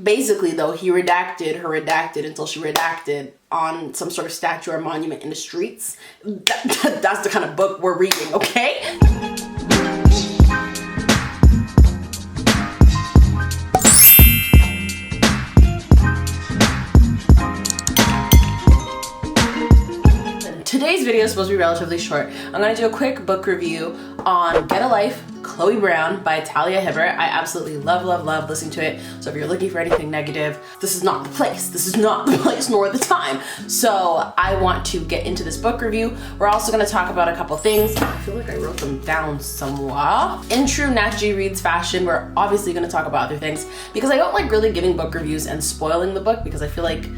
Basically though, he redacted her redacted until she redacted on some sort of statue or monument in the streets. That's the kind of book we're reading, okay? Today's video is supposed to be relatively short. I'm gonna do a quick book review on Get a Life, Chloe Brown by Talia Hibbert. I absolutely love listening to it. So if you're looking for anything negative, this is not the place. This is not the place nor the time. So I want to get into this book review. We're also gonna talk about a couple things. I feel like I wrote them down somewhere. In true NATTGEE Reads fashion, we're obviously gonna talk about other things because I don't like really giving book reviews and spoiling the book because I feel like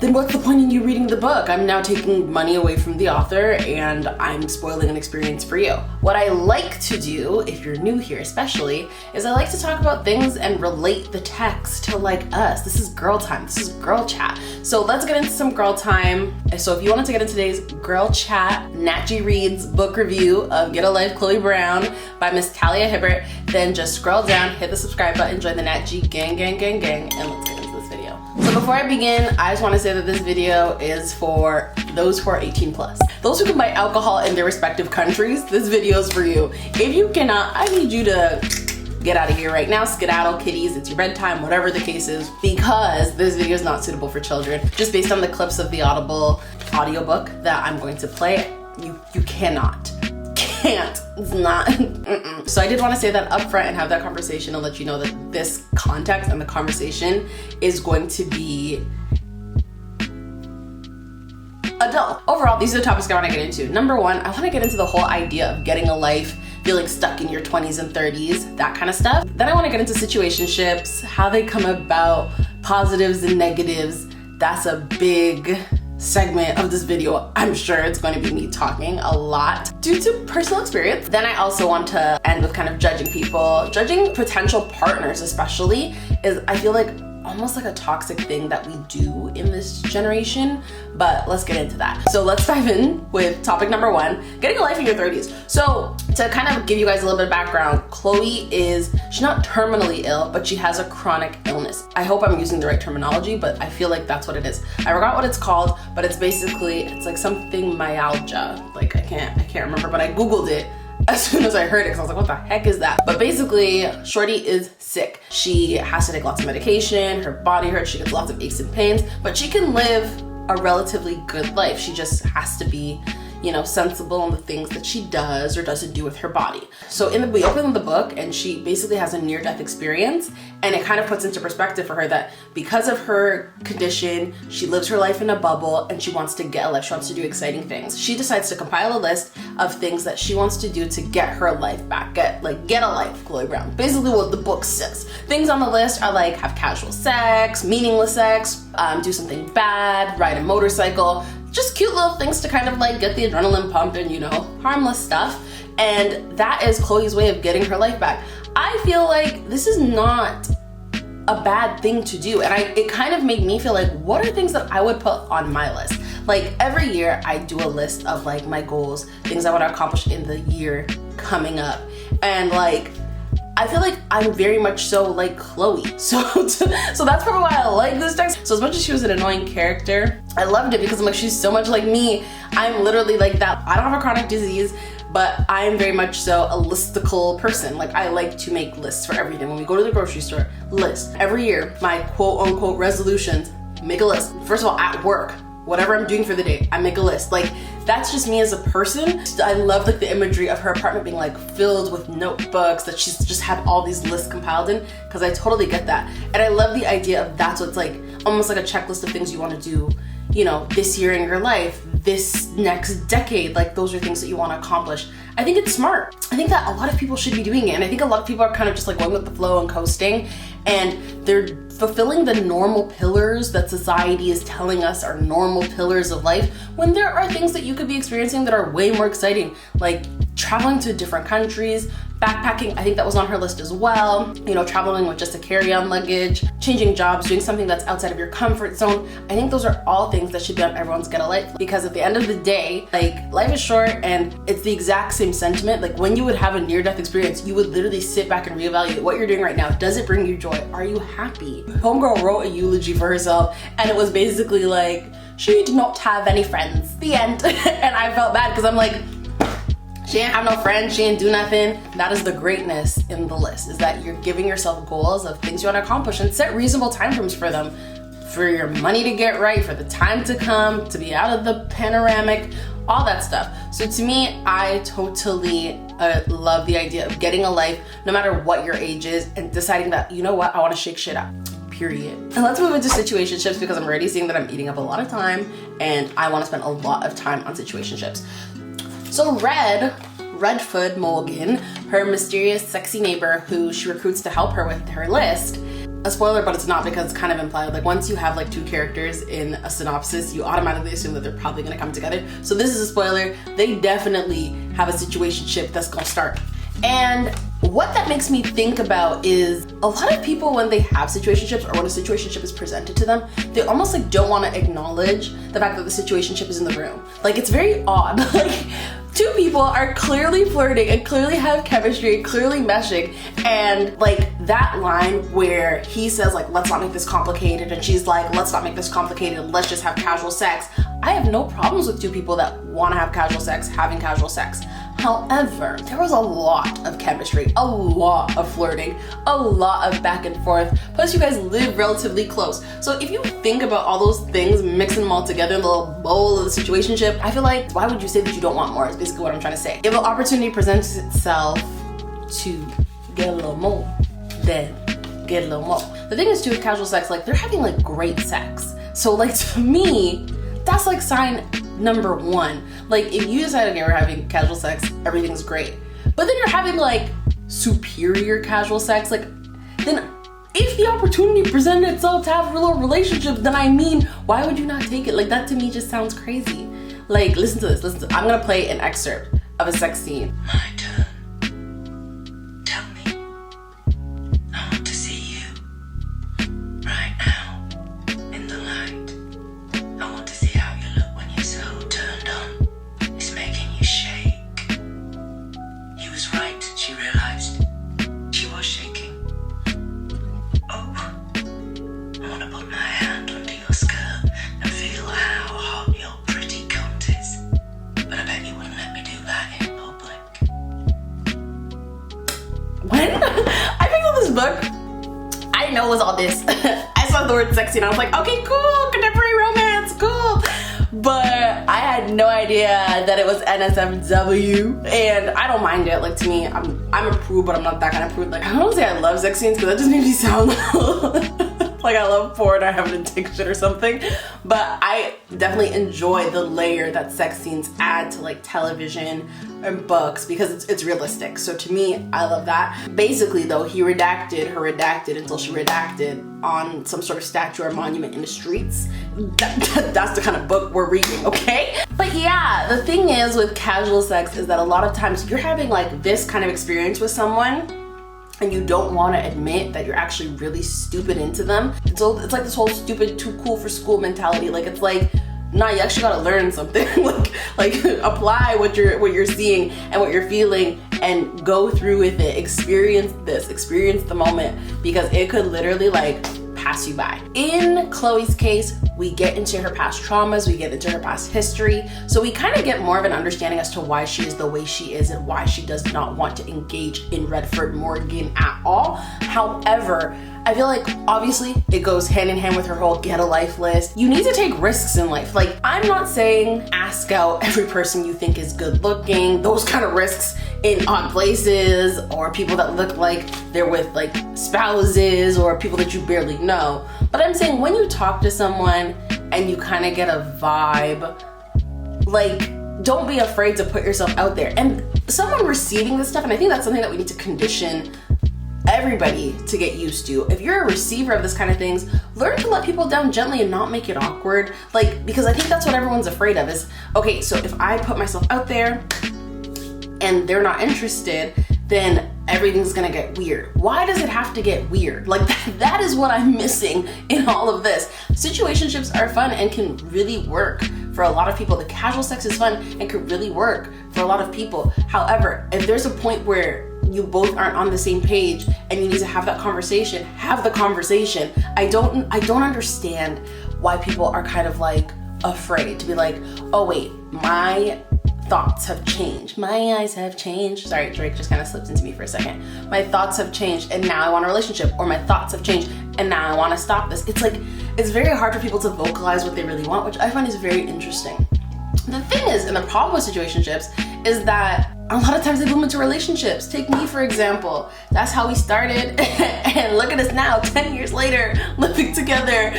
then what's the point in you reading the book? I'm now taking money away from the author and I'm spoiling an experience for you. What I like to do, if you're new here especially, is I like to talk about things and relate the text to like us. This is girl time, this is girl chat. So let's get into some girl time. So if you wanted to get into today's girl chat, NATTGEE Reads book review of Get a Life, Chloe Brown by Miss Talia Hibbert, then just scroll down, hit the subscribe button, join the NATTGEE gang, and let's get into this video. So before I begin, I just want to say that this video is for those who are 18 plus. Those who can buy alcohol in their respective countries, this video is for you. If you cannot, I need you to get out of here right now, skedaddle kitties, it's your bedtime, whatever the case is, because this video is not suitable for children. Just based on the clips of the Audible audiobook that I'm going to play, you can't. It's not. So I did want to say that up front and have that conversation and let you know that this context and the conversation is going to be adult. Overall, these are the topics I want to get into. Number one, I want to get into the whole idea of getting a life, feeling stuck in your 20s and 30s, that kind of stuff. Then I want to get into situationships, how they come about, positives and negatives. That's a big segment of this video. I'm sure it's going to be me talking a lot due to personal experience. Then I also want to end with kind of judging people. Judging potential partners especially is, I feel like, almost like a toxic thing that we do in this generation, but let's get into that. So let's dive in with topic number one, getting a life in your 30s. So to kind of give you guys a little bit of background, Chloe she's not terminally ill, but she has a chronic illness. I hope I'm using the right terminology, but I feel like that's what it is. I forgot what it's called, but it's like something myalgia. Like I can't remember, but I Googled it as soon as I heard it because I was like, what the heck is that? But basically, Shorty is sick. She has to take lots of medication, her body hurts, she gets lots of aches and pains, but she can live a relatively good life. She just has to be, sensible in the things that she does or doesn't do with her body. So we open the book and she basically has a near-death experience, and it kind of puts into perspective for her that because of her condition, she lives her life in a bubble and she wants to get a life. She wants to do exciting things. She decides to compile a list of things that she wants to do to get her life back. Get a life, Chloe Brown. Basically what the book says. Things on the list are like have casual sex, meaningless sex, do something bad, ride a motorcycle, just cute little things to kind of like get the adrenaline pumping, harmless stuff. And that is Chloe's way of getting her life back. I feel like this is not a bad thing to do. And it kind of made me feel like, what are things that I would put on my list? Like every year I do a list of like my goals, things I want to accomplish in the year coming up. And I feel like I'm very much so like Chloe. So that's probably why I like this text. So as much as she was an annoying character, I loved it because I'm like, she's so much like me. I'm literally like that. I don't have a chronic disease, but I am very much so a listicle person. Like I like to make lists for everything. When we go to the grocery store, list. Every year, my quote unquote resolutions, make a list. First of all, at work, whatever I'm doing for the day, I make a list. That's just me as a person. I love the imagery of her apartment being filled with notebooks that she's just had all these lists compiled in, because I totally get that. And I love the idea of that's what's almost like a checklist of things you want to do, this year in your life, this next decade. Those are things that you want to accomplish. I think it's smart. I think that a lot of people should be doing it. And I think a lot of people are kind of just going with the flow and coasting, and they're fulfilling the normal pillars that society is telling us are normal pillars of life, when there are things that you could be experiencing that are way more exciting, like traveling to different countries, Backpacking, I think that was on her list as well. You know, traveling with just a carry-on luggage, changing jobs, doing something that's outside of your comfort zone. I think those are all things that should be on everyone's get a life, because at the end of the day, like, life is short, and it's the exact same sentiment. Like, when you would have a near-death experience, you would literally sit back and reevaluate what you're doing right now. Does it bring you joy? Are you happy? Homegirl wrote a eulogy for herself, and it was basically like, she did not have any friends. The end. And I felt bad because I'm like, she didn't have no friends, she didn't do nothing. That is the greatness in the list, is that you're giving yourself goals of things you want to accomplish and set reasonable time frames for them. For your money to get right, for the time to come, to be out of the panoramic, all that stuff. So to me, I totally love the idea of getting a life, no matter what your age is, and deciding that, you know what, I want to shake shit up. Period. And let's move into situationships, because I'm already seeing that I'm eating up a lot of time and I want to spend a lot of time on situationships. So Redford Morgan, her mysterious, sexy neighbor who she recruits to help her with her list. A spoiler, but it's not, because it's kind of implied. Like, once you have like 2 characters in a synopsis, you automatically assume that they're probably gonna come together. So this is a spoiler. They definitely have a situationship that's gonna start. And what that makes me think about is a lot of people, when they have situationships or when a situationship is presented to them, they almost like don't want to acknowledge the fact that the situationship is in the room. Like, it's very odd. Like, 2 people are clearly flirting and clearly have chemistry and clearly meshing, and like that line where he says like, let's not make this complicated, and she's like, let's not make this complicated, let's just have casual sex. I have no problems with 2 people that want to have casual sex having casual sex. However, there was a lot of chemistry, a lot of flirting, a lot of back and forth. Plus, you guys live relatively close. So if you think about all those things, mixing them all together in the little bowl of the situationship, I feel like, why would you say that you don't want more? Is basically what I'm trying to say. If an opportunity presents itself to get a little more, then get a little more. The thing is too with casual sex, like, they're having like great sex. So like, to me, that's like sign number 1. Like, if you decide, okay, we're having casual sex, everything's great, but then you're having like superior casual sex, like, then if the opportunity presented itself to have a little relationship, then I mean, why would you not take it? Like, that to me just sounds crazy. Like, listen to this, I'm gonna play an excerpt of a sex scene. My turn. Tell me. I want to see you. Right now. In the light. I want to see how you look when you're so turned on. It's making you shake. He was right, she realized. She was shaking. Oh. I want to put my hand under your skirt and feel how hot your pretty cunt is. But I bet you wouldn't let me do that in public. When I picked up this book, I didn't know it was all this. I saw the word sexy and I was like, okay, cool, contemporary romance, cool. But I had no idea that it was NSFW, and I don't mind it. Like, to me, I'm a prude, but I'm not that kind of prude. Like, I don't say I love sex scenes, because that just makes me sound like I love porn or I have an addiction or something. But I definitely enjoy the layer that sex scenes add to like television and books, because it's realistic. So to me, I love that. Basically though, he redacted her redacted until she redacted on some sort of statue or monument in the streets. That's the kind of book we're reading, okay? But yeah, the thing is with casual sex is that a lot of times you're having like this kind of experience with someone, and you don't want to admit that you're actually really stupid into them. So it's like this whole stupid, too cool for school mentality. Like, it's like, nah, you actually gotta learn something. like apply what you're seeing and what you're feeling, and go through with it. Experience the moment, because it could literally like pass you by. In Chloe's case, we get into her past traumas, we get into her past history, so we kind of get more of an understanding as to why she is the way she is and why she does not want to engage in Redford Morgan at all. However, I feel like obviously it goes hand in hand with her whole get a life list. You need to take risks in life. Like, I'm not saying ask out every person you think is good looking, those kind of risks in odd places, or people that look like they're with like spouses, or people that you barely know. But I'm saying when you talk to someone and you kind of get a vibe, like, don't be afraid to put yourself out there. And someone receiving this stuff, and I think that's something that we need to condition everybody to get used to. If you're a receiver of this kind of things, learn to let people down gently and not make it awkward. Like, because I think that's what everyone's afraid of is, okay, so if I put myself out there and they're not interested, then everything's gonna get weird. Why does it have to get weird? Like that is what I'm missing in all of this. Situationships are fun and can really work for a lot of people. The casual sex is fun and can really work for a lot of people. However, if there's a point where you both aren't on the same page and you need to have that conversation, have the conversation. I don't understand why people are kind of like afraid to be like, oh wait, my thoughts have changed. My eyes have changed. Sorry, Drake just kind of slipped into me for a second. My thoughts have changed and now I want a relationship, or my thoughts have changed and now I want to stop this. It's like, it's very hard for people to vocalize what they really want, which I find is very interesting. The thing is, and the problem with situationships is that a lot of times they bloom into relationships. Take me, for example. That's how we started. And look at us now, 10 years later, living together,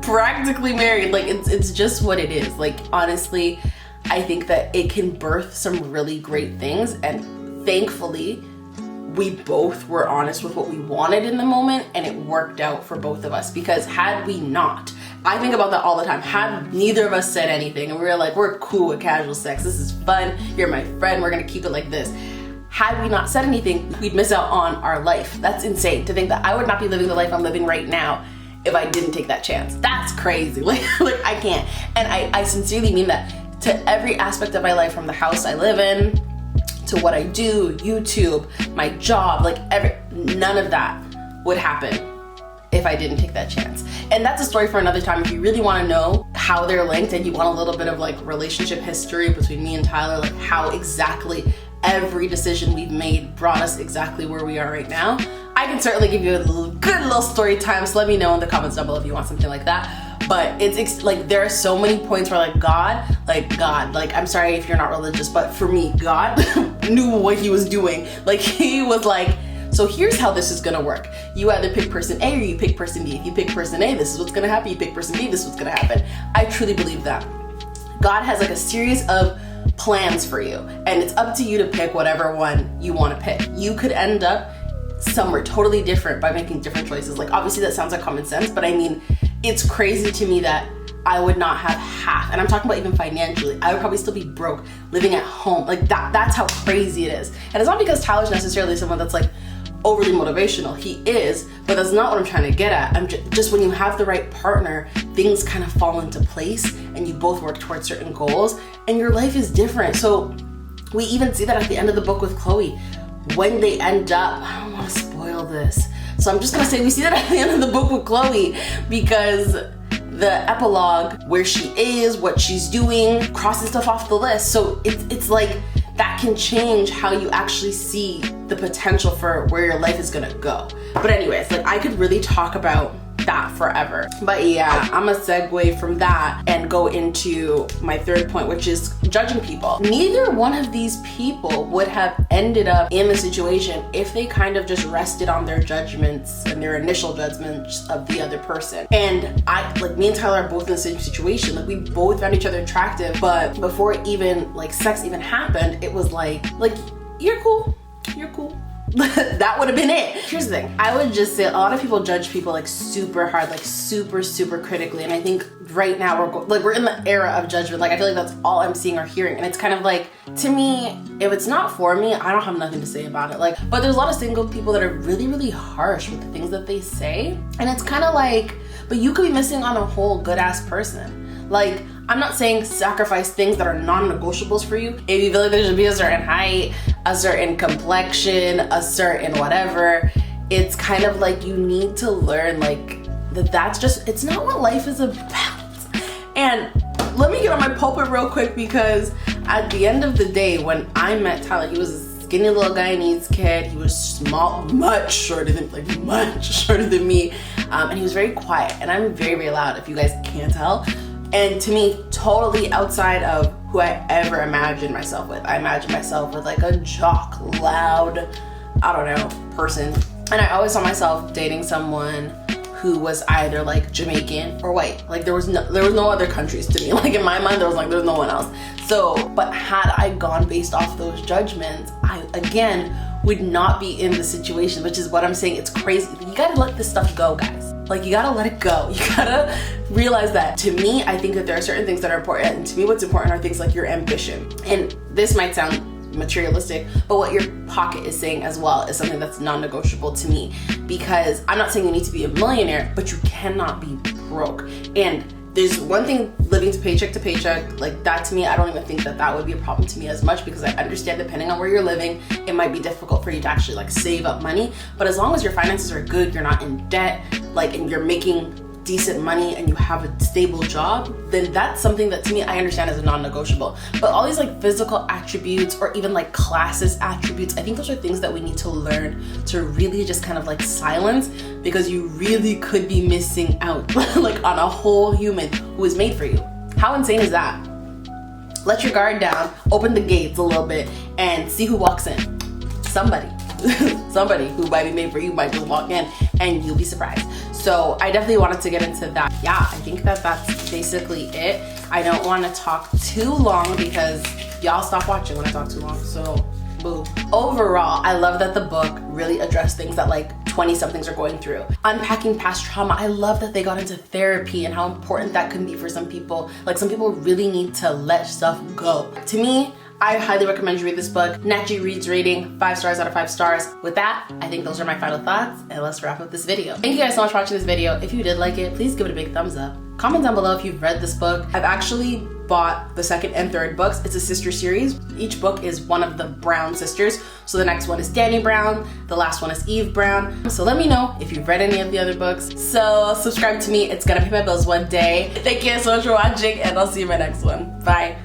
practically married. Like, it's just what it is. Like, honestly, I think that it can birth some really great things. And thankfully, we both were honest with what we wanted in the moment, and it worked out for both of us. Because had we not, I think about that all the time, had neither of us said anything and we were like, we're cool with casual sex, this is fun, you're my friend, we're gonna keep it like this. Had we not said anything, we'd miss out on our life. That's insane to think that I would not be living the life I'm living right now if I didn't take that chance. That's crazy. Like I can't. And I sincerely mean that to every aspect of my life, from the house I live in, to what I do, YouTube, my job, like none of that would happen if I didn't take that chance. And that's a story for another time. If you really want to know how they're linked and you want a little bit of like relationship history between me and Tyler, like how exactly every decision we've made brought us exactly where we are right now, I can certainly give you a good little story time. So let me know in the comments down below if you want something like that. But it's like, there are so many points where God, I'm sorry if you're not religious, but for me, God knew what he was doing. Like he was like, so here's how this is gonna work. You either pick person A or you pick person B. If you pick person A, this is what's gonna happen. You pick person B, this is what's gonna happen. I truly believe that. God has like a series of plans for you, and it's up to you to pick whatever one you wanna pick. You could end up somewhere totally different by making different choices. Like obviously that sounds like common sense, but I mean, it's crazy to me that I would not have half, and I'm talking about even financially, I would probably still be broke, living at home. Like that's how crazy it is. And it's not because Tyler's necessarily someone that's like overly motivational. He is, but that's not what I'm trying to get at. I'm just when you have the right partner, things kind of fall into place and you both work towards certain goals and your life is different. So we even see that at the end of the book with Chloe, when they end up, I don't want to spoil this, so I'm just gonna say we see that at the end of the book with Chloe, because the epilogue, where she is, what she's doing, crossing stuff off the list. So it's like that can change how you actually see the potential for where your life is gonna go. But anyways, like I could really talk about that forever. But yeah, I'm gonna segue from that and go into my third point, which is judging people. Neither one of these people would have ended up in the situation if they kind of just rested on their judgments and their initial judgments of the other person. And me and Tyler are both in the same situation. Like we both found each other attractive, but before even like sex even happened, it was like you're cool. That would have been it. Here's the thing. I would just say a lot of people judge people like super hard, like super critically. And I think right now we're in the era of judgment. Like I feel like that's all I'm seeing or hearing. And it's kind of like, to me, if it's not for me, I don't have nothing to say about it. Like, but there's a lot of single people that are really harsh with the things that they say. And it's kind of like, but you could be missing on a whole good ass person. Like, I'm not saying sacrifice things that are non-negotiables for you. If you feel like there should be a certain height, a certain complexion, a certain whatever, it's kind of like you need to learn like that's just, it's not what life is about. And let me get on my pulpit real quick, because at the end of the day, when I met Tyler, he was a skinny little Guyanese kid. He was small, much shorter than me. And he was very quiet, and I'm very loud, if you guys can't tell. And to me, totally outside of who I ever imagined myself with. I imagined myself with like a jock, loud, I don't know, person. And I always saw myself dating someone who was either like Jamaican or white. Like there was no other countries to me. Like in my mind, there's no one else. So, but had I gone based off those judgments, I again would not be in the situation, which is what I'm saying. It's crazy. You gotta let this stuff go, guys. Like you gotta let it go. You gotta realize that. To me, I think that there are certain things that are important. And to me, what's important are things like your ambition. And this might sound materialistic, but what your pocket is saying as well is something that's non-negotiable to me, because I'm not saying you need to be a millionaire, but you cannot be broke. And there's one thing, living to paycheck, like that to me, I don't even think that that would be a problem to me as much, because I understand depending on where you're living, it might be difficult for you to actually like save up money. But as long as your finances are good, you're not in debt, like, and you're making decent money and you have a stable job, then that's something that to me I understand as a non-negotiable. But all these like physical attributes or even like classes attributes, I think those are things that we need to learn to really just kind of like silence, because you really could be missing out like on a whole human who is made for you. How insane is that? Let your guard down, open the gates a little bit, and see who walks in. Somebody who might be made for you might just walk in and you'll be surprised. So I definitely wanted to get into that. Yeah, I think that that's basically it. I don't want to talk too long because y'all stop watching when I talk too long, so boo. Overall, I love that the book really addressed things that like 20-somethings are going through. Unpacking past trauma. I love that they got into therapy and how important that can be for some people. Like, some people really need to let stuff go. To me, I highly recommend you read this book. NATTGEE Reads rating, 5 stars out of 5 stars. With that, I think those are my final thoughts, and let's wrap up this video. Thank you guys so much for watching this video. If you did like it, please give it a big thumbs up. Comment down below if you've read this book. I've actually bought the second and third books. It's a sister series. Each book is one of the Brown sisters. So the next one is Danny Brown, the last one is Eve Brown. So let me know if you've read any of the other books. So subscribe to me, it's gonna pay my bills one day. Thank you so much for watching, and I'll see you in my next one. Bye.